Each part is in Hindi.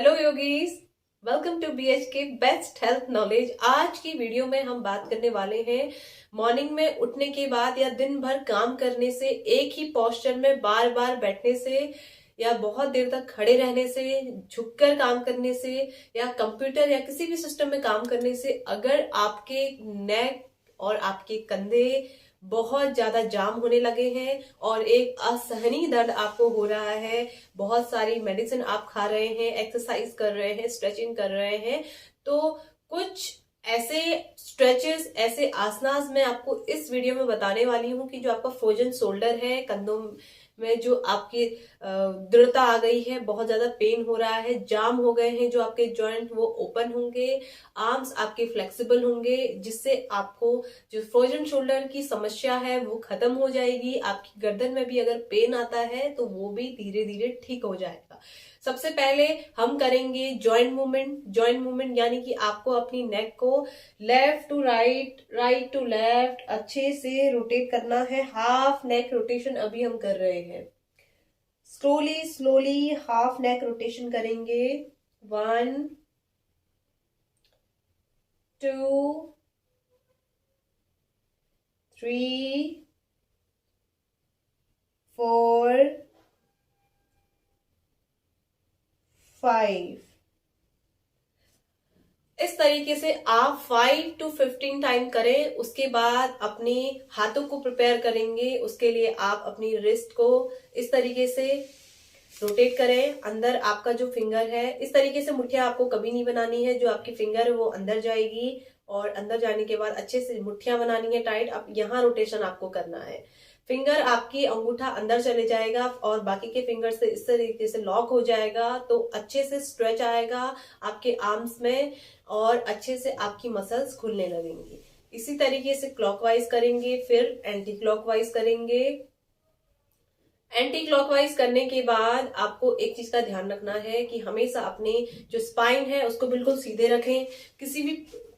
Hello yogis, welcome to BHK best health knowledge. आज की वीडियो में हम बात करने वाले हैं मॉर्निंग में उठने के बाद या दिन भर काम करने से, एक ही पोस्चर में बार बार बैठने से या बहुत देर तक खड़े रहने से, झुककर काम करने से या कंप्यूटर या किसी भी सिस्टम में काम करने से अगर आपके नेक और आपके कंधे बहुत ज्यादा जाम होने लगे हैं और एक असहनीय दर्द आपको हो रहा है, बहुत सारी मेडिसिन आप खा रहे हैं, एक्सरसाइज कर रहे हैं, स्ट्रेचिंग कर रहे हैं, तो कुछ ऐसे स्ट्रेचेस, ऐसे आसनास मैं आपको इस वीडियो में बताने वाली हूँ कि जो आपका फ्रोजन शोल्डर है, कंधों में जो आपकी दृढ़ता आ गई है, बहुत ज्यादा पेन हो रहा है, जाम हो गए हैं जो आपके जॉइंट, वो ओपन होंगे, आर्म्स आपके फ्लेक्सिबल होंगे, जिससे आपको जो फ्रोजन शोल्डर की समस्या है वो खत्म हो जाएगी। आपकी गर्दन में भी अगर पेन आता है तो वो भी धीरे धीरे ठीक हो जाएगा। सबसे पहले हम करेंगे जॉइंट मूवमेंट। जॉइंट मूवमेंट यानी कि आपको अपनी नेक को left to right, right to left अच्छे से रोटेट करना है। हाफ नेक रोटेशन अभी हम कर रहे हैं। Slowly slowly half neck rotation करेंगे। 1 2 3 4 5। इस तरीके से आप 5 to 15 टाइम करें। उसके बाद अपने हाथों को प्रिपेयर करेंगे। उसके लिए आप अपनी रिस्ट को इस तरीके से रोटेट करें। अंदर आपका जो फिंगर है, इस तरीके से मुठ्ठियां आपको कभी नहीं बनानी है। जो आपकी फिंगर है वो अंदर जाएगी और अंदर जाने के बाद अच्छे से मुठ्ठियां बनानी है टाइट। अब यहाँ रोटेशन आपको करना है। फिंगर आपकी अंगूठा अंदर चले जाएगा और बाकी के फिंगर से इस तरीके से लॉक हो जाएगा, तो अच्छे से स्ट्रेच आएगा आपके आर्म्स में और अच्छे से आपकी मसल्स खुलने लगेंगी। इसी तरीके से क्लॉकवाइज करेंगे, फिर एंटी क्लॉकवाइज करेंगे। एंटी क्लॉकवाइज करने के बाद आपको एक चीज का ध्यान रखना है कि हमेशा अपने जो स्पाइन है उसको बिल्कुल सीधे रखें। किसी भी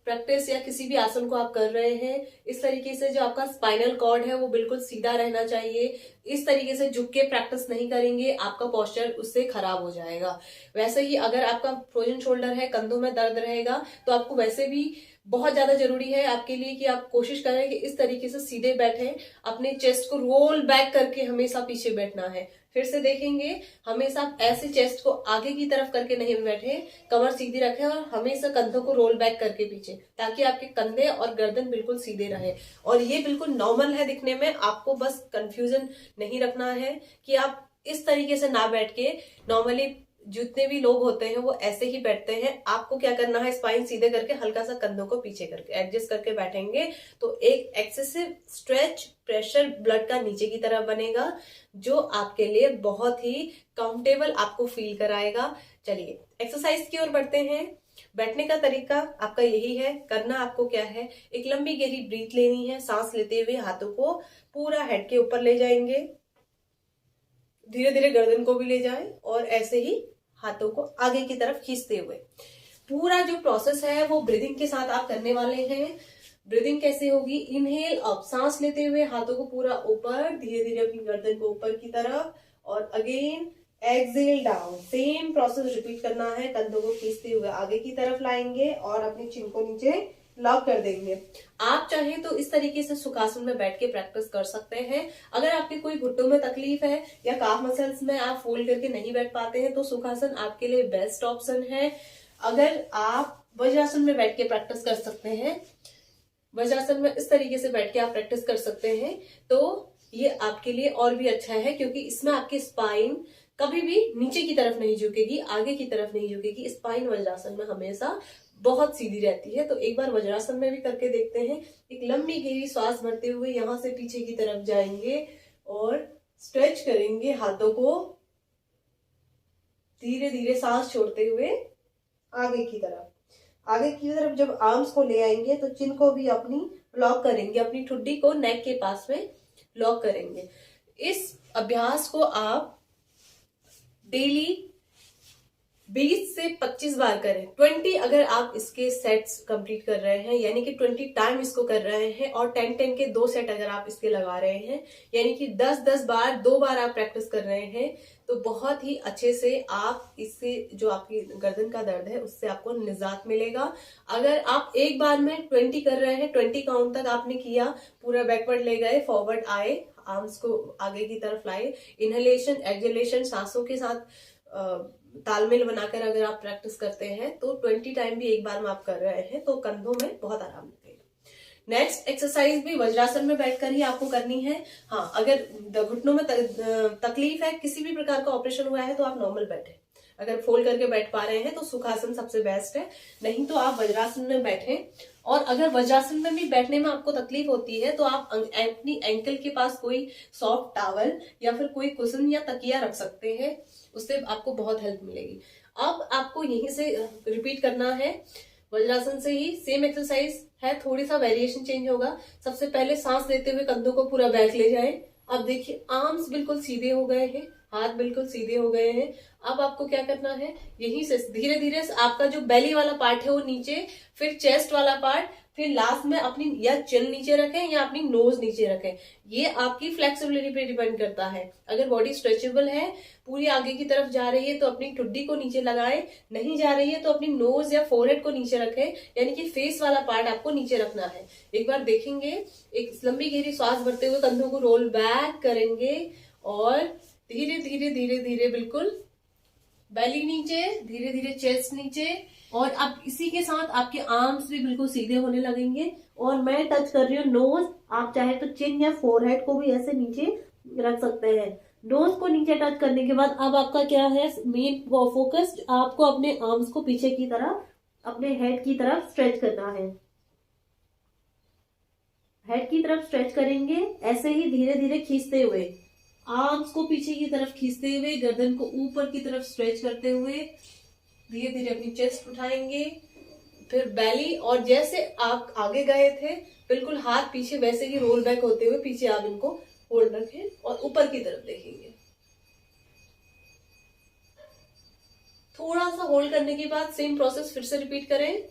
प्रैक्टिस या किसी भी आसन को आप कर रहे हैं, इस तरीके से जो आपका स्पाइनल कॉर्ड है वो बिल्कुल सीधा रहना चाहिए। इस तरीके से झुक के प्रैक्टिस नहीं करेंगे, आपका पोस्चर उससे खराब हो जाएगा। वैसे ही अगर आपका फ्रोजन शोल्डर है, कंधों में दर्द रहेगा, तो आपको वैसे भी बहुत ज्यादा जरूरी है आपके लिए कि आप कोशिश करें कि इस तरीके से सीधे बैठें। अपने चेस्ट को रोल बैक करके हमेशा पीछे बैठना है। फिर से देखेंगे, हमेशा ऐसे चेस्ट को आगे की तरफ करके नहीं बैठे, कमर सीधी रखें और हमेशा कंधों को रोल बैक करके पीछे, ताकि आपके कंधे और गर्दन बिल्कुल सीधे रहे। और ये बिल्कुल नॉर्मल है दिखने में, आपको बस कंफ्यूजन नहीं रखना है कि आप इस तरीके से ना बैठ के, नॉर्मली जितने भी लोग होते हैं वो ऐसे ही बैठते हैं। आपको क्या करना है, स्पाइन सीधे करके हल्का सा कंधों को पीछे करके एडजस्ट करके बैठेंगे, तो एक एक्सेसिव स्ट्रेच, प्रेशर ब्लड का नीचे की तरफ बनेगा, जो आपके लिए बहुत ही कंफर्टेबल आपको फील कराएगा। चलिए एक्सरसाइज की ओर बढ़ते हैं। बैठने का तरीका आपका यही है। करना आपको क्या है, एक लंबी गहरी ब्रीथ लेनी है। सांस लेते हुए हाथों को पूरा हेड के ऊपर ले जाएंगे, धीरे धीरे गर्दन को भी ले जाएं और ऐसे ही हाथों को आगे की तरफ खींचते हुए। पूरा जो प्रोसेस है वो ब्रीदिंग के साथ आप करने वाले हैं। ब्रीदिंग कैसे होगी, इनहेल अप, सांस लेते हुए हाथों को पूरा ऊपर, धीरे धीरे अपनी गर्दन को ऊपर की तरफ, और again exhale down. Same process repeat करना है। कंधों को खींचते हुए आगे की तरफ लाएंगे और अपनी चिन को नीचे लॉक कर देंगे। आप चाहें तो इस तरीके से सुखासन में बैठ के प्रैक्टिस कर सकते हैं। अगर आपके कोई घुटनों में तकलीफ है या काफ मसल्स में आप फोल्ड करके नहीं बैठ पाते हैं, तो सुखासन आपके लिए बेस्ट ऑप्शन है। अगर आप वज्रासन में बैठ के प्रैक्टिस कर सकते हैं, वज्रासन में इस तरीके से बैठ के आप प्रैक्टिस कर सकते हैं, तो ये आपके लिए और भी अच्छा है, क्योंकि इसमें आपकी स्पाइन कभी भी नीचे की तरफ नहीं झुकेगी, आगे की तरफ नहीं झुकेगी। स्पाइन वज्रासन में हमेशा बहुत सीधी रहती है। तो एक बार वज्रासन में भी करके देखते हैं। एक लंबी गहरी सांस भरते हुए यहां से पीछे की तरफ जाएंगे और स्ट्रेच करेंगे हाथों को, धीरे धीरे सांस छोड़ते हुए आगे की तरफ। आगे की तरफ जब आर्म्स को ले आएंगे तो चिन को भी अपनी लॉक करेंगे, अपनी ठुड्डी को नेक के पास में लॉक करेंगे। इस अभ्यास को आप डेली 20 से 25 बार करें। 20 अगर आप इसके सेट्स कंप्लीट कर रहे हैं, यानी कि 20 टाइम इसको कर रहे हैं, और 10-10 के 2 सेट अगर आप इसके लगा रहे हैं, यानी कि 10-10 बार 2 बार आप प्रैक्टिस कर रहे हैं, तो बहुत ही अच्छे से आप इससे जो आपकी गर्दन का दर्द है उससे आपको निजात मिलेगा। अगर आप एक बार में 20 कर रहे हैं, 20 काउंट तक आपने किया, पूरा बैकवर्ड ले गए, फॉरवर्ड आए, आर्म्स को आगे की तरफ लाए, इनहेलेशन एक्सहेलेशन सांसों के साथ तालमेल बनाकर अगर आप प्रैक्टिस करते हैं, तो 20 टाइम भी एक बार में आप कर रहे हैं, तो कंधों में बहुत आराम लगेगा। नेक्स्ट एक्सरसाइज भी वज्रासन में बैठकर ही आपको करनी है। हाँ, अगर घुटनों में तकलीफ है, किसी भी प्रकार का ऑपरेशन हुआ है, तो आप नॉर्मल बैठे। अगर फोल्ड करके बैठ पा रहे हैं तो सुखासन सबसे बेस्ट है, नहीं तो आप वज्रासन में बैठें। और अगर वज्रासन में भी बैठने में आपको तकलीफ होती है, तो आप अपनी एंकल के पास कोई सॉफ्ट टॉवल या फिर कोई कुशन या तकिया रख सकते हैं, उससे आपको बहुत हेल्प मिलेगी। अब आपको यहीं से रिपीट करना है, वज्रासन से ही सेम एक्सरसाइज है, थोड़ी सा वेरिएशन चेंज होगा। सबसे पहले सांस लेते हुए कंधों को पूरा बैक ले जाएं। अब देखिए आर्म्स बिल्कुल सीधे हो गए हैं, हाथ बिल्कुल सीधे हो गए हैं। अब आपको क्या करना है, यहीं से धीरे धीरे आपका जो बेली वाला पार्ट है वो नीचे, फिर चेस्ट वाला पार्ट, फिर लास्ट में अपनी या चिन नीचे रखें या अपनी नोज नीचे रखें। ये आपकी फ्लेक्सिबिलिटी पे डिपेंड करता है। अगर बॉडी स्ट्रेचेबल है, पूरी आगे की तरफ जा रही है, तो अपनी ठुड्डी को नीचे लगाएं, नहीं जा रही है तो अपनी नोज या फोरहेड को नीचे रखें, यानी कि फेस वाला पार्ट आपको नीचे रखना है। एक बार देखेंगे, एक लंबी गहरी सांस भरते हुए कंधों को रोल बैक करेंगे और धीरे धीरे धीरे धीरे बिल्कुल बेली नीचे, धीरे धीरे चेस्ट नीचे, और अब इसी के साथ आपके आर्म्स भी बिल्कुल सीधे होने लगेंगे। और मैं टच कर रही हूँ नोज, आप चाहे तो चिन या फोरहेड को भी ऐसे नीचे रख सकते हैं। नोज को नीचे टच करने के बाद अब आपका क्या है, मेन फोकस आपको अपने आर्म्स को पीछे की तरफ, अपने हेड की तरफ स्ट्रेच करना है। हेड की तरफ स्ट्रेच करेंगे, ऐसे ही धीरे धीरे खींचते हुए, आर्म्स को पीछे की तरफ खींचते हुए, गर्दन को ऊपर की तरफ स्ट्रेच करते हुए धीरे धीरे अपनी चेस्ट उठाएंगे, फिर बेली, और जैसे आप आगे गए थे बिल्कुल हाथ पीछे, वैसे ही रोल बैक होते हुए पीछे आप इनको होल्ड रखें और ऊपर की तरफ देखेंगे। थोड़ा सा होल्ड करने के बाद सेम प्रोसेस फिर से रिपीट करें।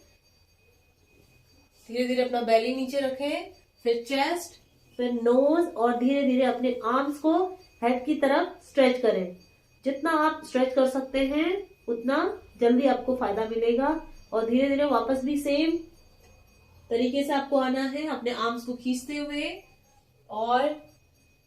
धीरे धीरे अपना बेली नीचे रखें, फिर चेस्ट, फिर नोज, और धीरे धीरे अपने आर्म्स को हेड की तरफ स्ट्रेच करें। जितना आप स्ट्रेच कर सकते हैं उतना जल्दी आपको फायदा मिलेगा। और धीरे धीरे वापस भी सेम तरीके से आपको आना है, अपने आर्म्स को खींचते हुए, और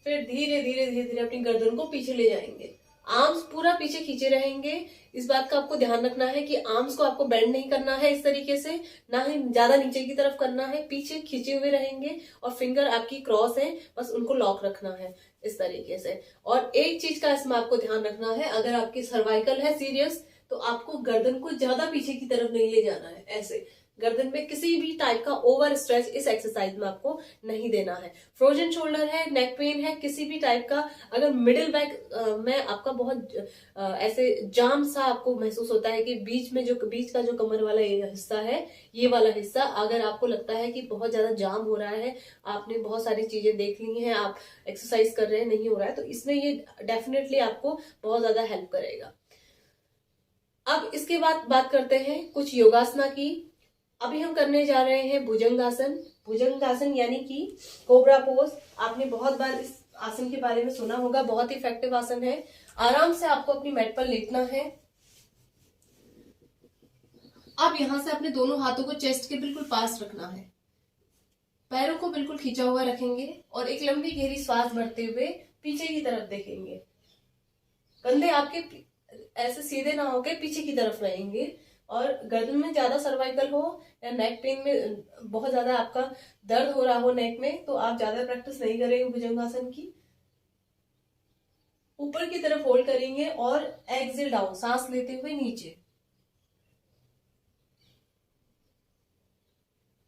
फिर धीरे धीरे धीरे धीरे अपनी गर्दन को पीछे ले जाएंगे। आर्म्स पूरा पीछे खींचे रहेंगे। इस बात का आपको ध्यान रखना है कि आर्म्स को आपको बेंड नहीं करना है इस तरीके से, ना ही ज्यादा नीचे की तरफ करना है, पीछे खींचे हुए रहेंगे, और फिंगर आपकी क्रॉस है, बस उनको लॉक रखना है इस तरीके से। और एक चीज का इसमें आपको ध्यान रखना है, अगर आपकी सर्वाइकल है सीरियस, तो आपको गर्दन को ज्यादा पीछे की तरफ नहीं ले जाना है। ऐसे गर्दन में किसी भी टाइप का ओवर स्ट्रेच इस एक्सरसाइज में आपको नहीं देना है। फ्रोजन शोल्डर है, नेक पेन है, किसी भी टाइप का, अगर मिडिल बैक में आपका बहुत ऐसे जाम सा आपको महसूस होता है कि बीच का जो कमर वाला ये हिस्सा है, ये वाला हिस्सा अगर आपको लगता है कि बहुत ज्यादा जाम हो रहा है, आपने बहुत सारी चीजें देख ली हैं, आप एक्सरसाइज कर रहे हैं, नहीं हो रहा है, तो इसमें ये डेफिनेटली आपको बहुत ज्यादा हेल्प करेगा। अब इसके बाद बात करते हैं कुछ योगासना की। अभी हम करने जा रहे हैं भुजंगासन। भुजंगासन यानी कि कोबरा पोज। आपने बहुत बार इस आसन के बारे में सुना होगा, बहुत ही इफेक्टिव आसन है। आराम से आपको अपनी मैट पर लेटना है। अब यहां से अपने दोनों हाथों को चेस्ट के बिल्कुल पास रखना है, पैरों को बिल्कुल खींचा हुआ रखेंगे, और एक लंबी गहरी सांस भरते हुए पीछे की तरफ देखेंगे। कंधे आपके ऐसे सीधे ना होके पीछे की तरफ रहेंगे, और गर्दन में ज्यादा सर्वाइकल हो या नेक पेन में बहुत ज्यादा आपका दर्द हो रहा हो नेक में, तो आप ज्यादा प्रैक्टिस नहीं करेंगे भुजंगासन की। ऊपर की तरफ होल्ड करेंगे और एक्सेल डाउन, सांस लेते हुए नीचे,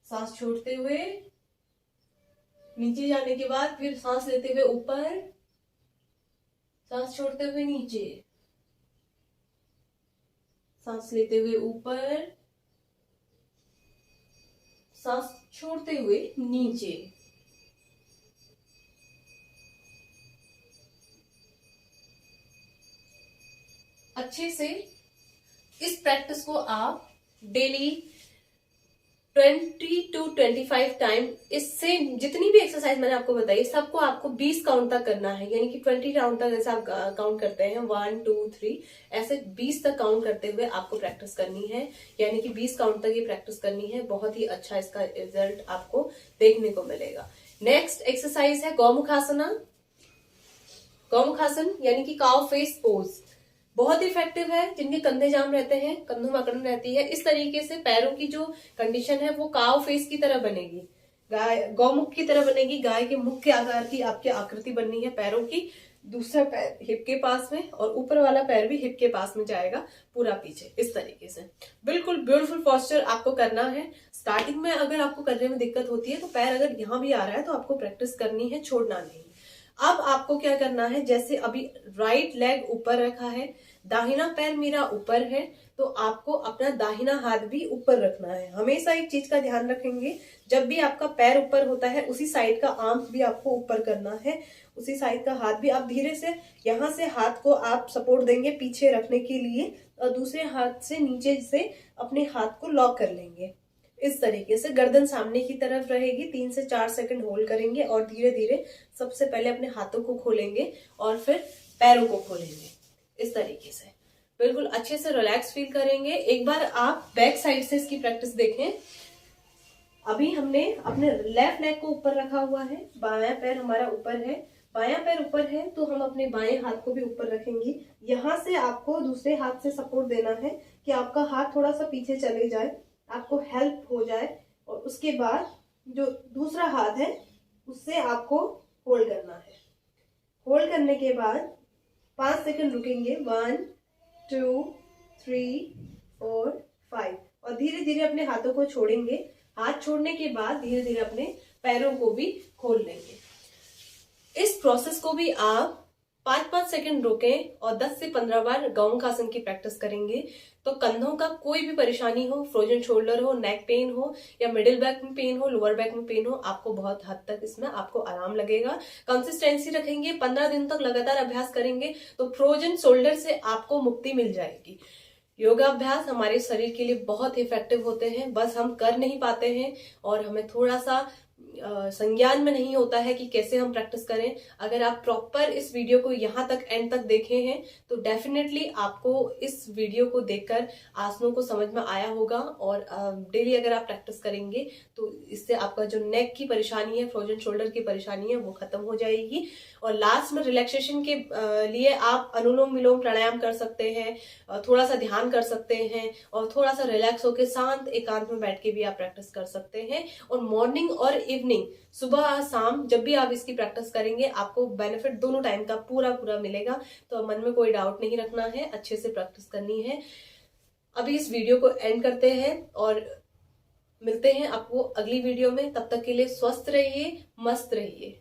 सांस छोड़ते हुए नीचे जाने के बाद फिर सांस लेते हुए ऊपर, सांस छोड़ते हुए नीचे, सांस लेते हुए ऊपर, सांस छोड़ते हुए नीचे। अच्छे से इस प्रैक्टिस को आप डेली 20 to 25 टाइम, इससे जितनी भी एक्सरसाइज मैंने आपको बताई सबको आपको 20 काउंट तक करना है, यानी कि 20 राउंड तक जैसे आप काउंट करते हैं 1 2 3, ऐसे 20 तक काउंट करते हुए आपको प्रैक्टिस करनी है, यानी कि 20 काउंट तक ये प्रैक्टिस करनी है। बहुत ही अच्छा इसका रिजल्ट आपको देखने को मिलेगा। नेक्स्ट एक्सरसाइज है गौमुखासना। गौमुखासन यानी कि काउ फेस पोज, बहुत इफेक्टिव है। जिनके कंधे जाम रहते हैं, कंधों में अकड़न रहती है, इस तरीके से पैरों की जो कंडीशन है वो काव फेस की तरह बनेगी, गाय गौमुख की तरह बनेगी। गाय के मुख के आकार की आपकी आकृति बननी है पैरों की। दूसरा पैर हिप के पास में और ऊपर वाला पैर भी हिप के पास में जाएगा, पूरा पीछे, इस तरीके से बिल्कुल ब्यूटीफुल पोस्चर आपको करना है। स्टार्टिंग में अगर आपको करने में दिक्कत होती है तो पैर अगर यहाँ भी आ रहा है तो आपको प्रैक्टिस करनी है, छोड़ना नहीं। अब आपको क्या करना है, जैसे अभी राइट लेग ऊपर रखा है, दाहिना पैर मेरा ऊपर है, तो आपको अपना दाहिना हाथ भी ऊपर रखना है। हमेशा एक चीज का ध्यान रखेंगे, जब भी आपका पैर ऊपर होता है उसी साइड का आर्म्स भी आपको ऊपर करना है, उसी साइड का हाथ भी। आप धीरे से यहाँ से हाथ को आप सपोर्ट देंगे पीछे रखने के लिए, और दूसरे हाथ से नीचे से अपने हाथ को लॉक कर लेंगे। इस तरीके से गर्दन सामने की तरफ रहेगी। 3 से 4 सेकंड होल्ड करेंगे और धीरे धीरे सबसे पहले अपने हाथों को खोलेंगे और फिर पैरों को खोलेंगे, इस तरीके से बिल्कुल अच्छे से रिलैक्स फील करेंगे। एक बार आप बैक साइड से इसकी प्रैक्टिस देखें। अभी हमने अपने लेफ्ट लेग को ऊपर रखा हुआ है, बायां पैर हमारा ऊपर है, बायां पैर ऊपर है तो हम अपने बाएं हाथ को भी ऊपर रखेंगे। यहां से आपको दूसरे हाथ से सपोर्ट देना है कि आपका हाथ थोड़ा सा पीछे चले जाए, आपको हेल्प हो जाए, और उसके बाद जो दूसरा हाथ है उससे आपको होल्ड करना है। होल्ड करने के बाद 5 सेकंड रुकेंगे, 1 2 3 4 5, और धीरे धीरे अपने हाथों को छोड़ेंगे। हाथ छोड़ने के बाद धीरे धीरे अपने पैरों को भी खोल लेंगे। इस प्रोसेस को भी आप 5-5 सेकंड रोकें और 10 से 15 बार गौमुखासन की प्रैक्टिस करेंगे तो कंधों का कोई भी परेशानी हो, फ्रोजन शोल्डर हो, नेक पेन हो, या मिडिल बैक में पेन हो, लोअर बैक में पेन हो, आपको बहुत हद तक इसमें आपको आराम लगेगा। कंसिस्टेंसी रखेंगे, 15 दिन तक लगातार अभ्यास करेंगे तो फ्रोजन शोल्डर से आपको मुक्ति मिल जाएगी। योगाभ्यास हमारे शरीर के लिए बहुत इफेक्टिव होते हैं, बस हम कर नहीं पाते हैं और हमें थोड़ा सा संज्ञान में नहीं होता है कि कैसे हम प्रैक्टिस करें। अगर आप प्रॉपर इस वीडियो को यहाँ तक एंड तक देखे हैं तो डेफिनेटली आपको इस वीडियो को देखकर आसनों को समझ में आया होगा, और डेली अगर आप प्रैक्टिस करेंगे तो इससे आपका जो नेक की परेशानी है, फ्रोजन शोल्डर की परेशानी है, वो खत्म हो जाएगी। और लास्ट में रिलैक्सेशन के लिए आप अनुलोम विलोम प्राणायाम कर सकते हैं, थोड़ा सा ध्यान कर सकते हैं, और थोड़ा सा रिलैक्स होकर शांत एकांत में बैठ के भी आप प्रैक्टिस कर सकते हैं। और मॉर्निंग और इवनिंग, सुबह शाम, जब भी आप इसकी प्रैक्टिस करेंगे आपको बेनिफिट दोनों टाइम का पूरा पूरा मिलेगा। तो मन में कोई डाउट नहीं रखना है, अच्छे से प्रैक्टिस करनी है। अभी इस वीडियो को एंड करते हैं और मिलते हैं आपको अगली वीडियो में। तब तक के लिए स्वस्थ रहिए, मस्त रहिए।